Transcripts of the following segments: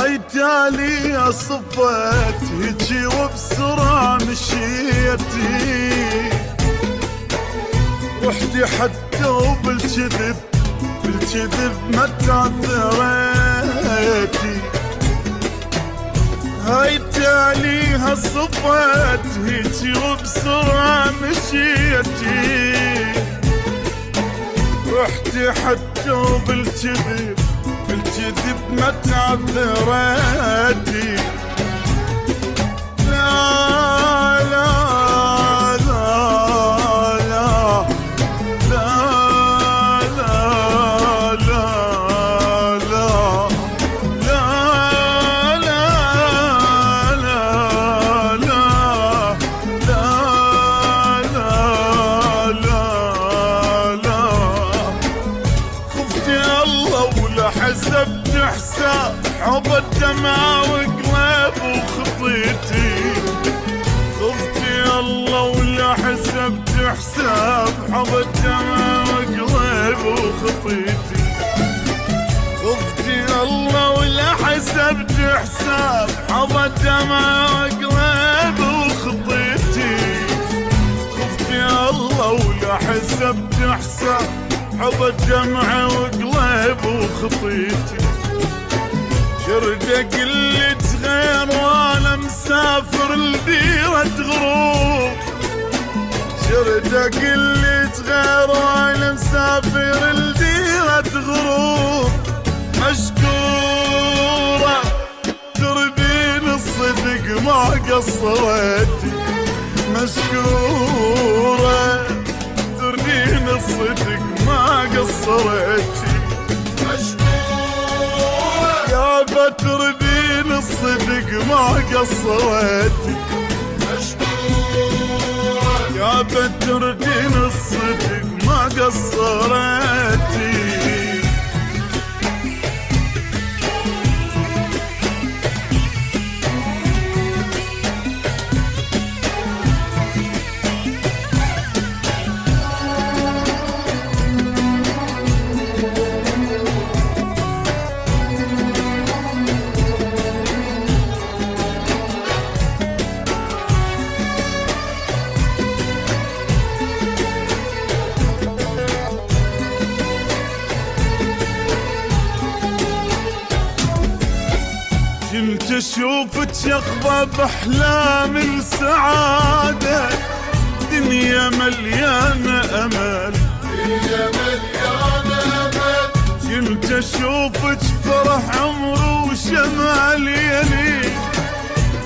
هاي تالي صفت هيجي وبسرعة مشيتي، رحتي حتى وبالكذب ما تعذريتي. هاي تاليها صفت هيجي وبسرعة مشيتي، رحتي حتى وبالكذب ما تعذريتي. لا لا لا لا لا لا لا لا لا لا لا. خفتي الله ولا حسبت حساب حب الدمع وقلب وخطيتي. خفتي الله ولا حسبت حساب حب الدمع وقلب وخطيتي. خفتي الله ولا حسبت حساب حب الدمع وقلب وخطيتي. خفتي الله ولا حسبت حساب حب الدمع وقلب وخطيتي. شردة قلت غير وانا مسافر لديرة غروب. شردة قلت غير وانا مسافر لديرة غروب. مشكورة تربين الصدق ما قصرتي. مشكورة تربين الصدق ما قصرتي. يا بتربين الصدق ما قصرتي. يا بتربين الصدق ما قصرتي. كنت اشوفك يقظة باحلام السعادة. دنيا مليانة امل، دنيا مليانة امل. كنت اشوفك فرح عمر وشمال يلي،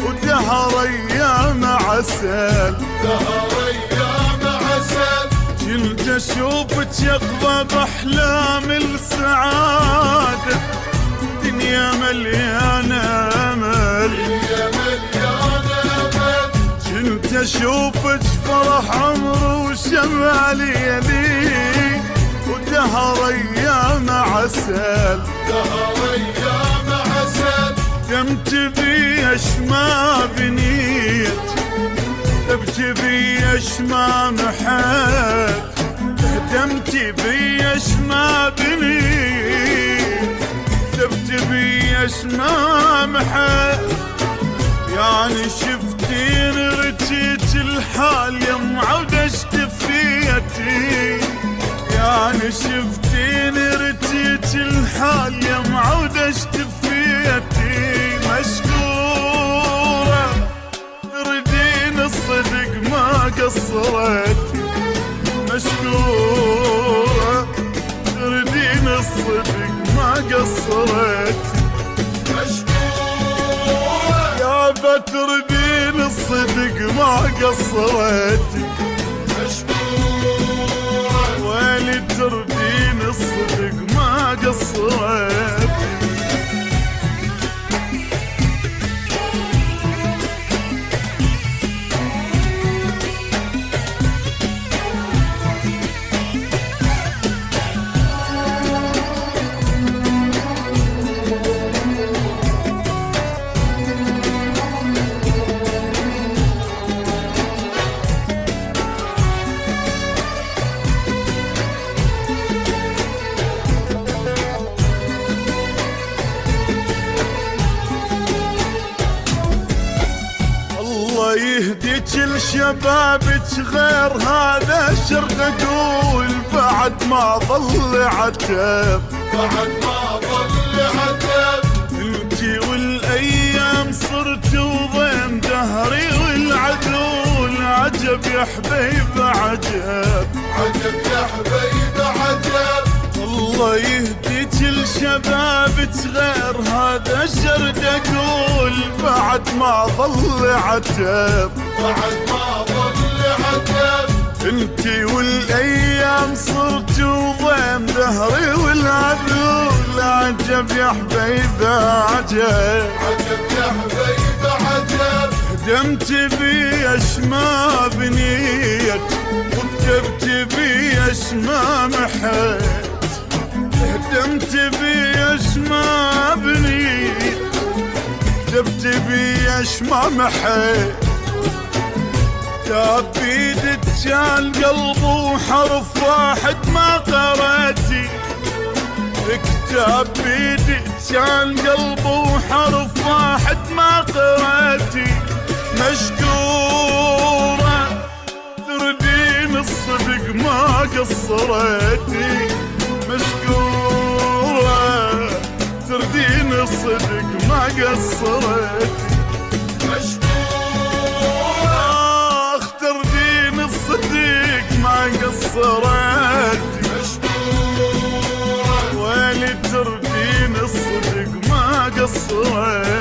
ودهر ايام عسل، دهر ايام عسل. كنت اشوفك يقظة باحلام السعادة. دنيا مليانة امل، دنيا مليانة امل. كنت اشوفك فرح عمر وشمال يلي، ودهر ايام عسل، دهر ايام عسل. دمت بيش ما بنيت، ابكي بيش ما محيت. دمت بيش ما بنيت، كتبت بيش ما محيت. يعني شفتين رتيت الحال يم عودشت فيتي. يعني شفتين رتيت الحال يم عودشت فيتي. مشكورة تردين الصدق ما قصرتي. مشكورة تردين الصدق ما قصرتي. مشكورة يا بتردين الصدق ما قصرتي. مشكورة ويلي تردين الصدق ما قصرتي. شبابك غير هذا الشرق اقول بعد ما ظل عتب بعد ما ظل عتب انتي والايام صرتوا ضيم دهري والعدول عجب يا حبيب عجب عجب يا حبيب عجب الله يهديك لشبابك غير هذا الجرد اقول بعد ما ظل عتب بعد ما ظل عتب انتي والايام صرتوا ضيم دهري والعذول عجب يا حبيبه عجب عجب يا حبيبه عجب هدمت بي اشما بنيت وكتبت بي اشما محيت هدمت بي اشما بنيت كتبت بي اشما محيت كتاب بيدك كان قلب وحرف واحد ما قرأتي كتاب بيدك كان قلب وحرف واحد ما قرأتي مشكورة تردين الصدق ما قصرتي مشكورة تردين الصدق ما قصرتي ما قصرتي مشكورة ويلي تردين الصدق ما قصرتي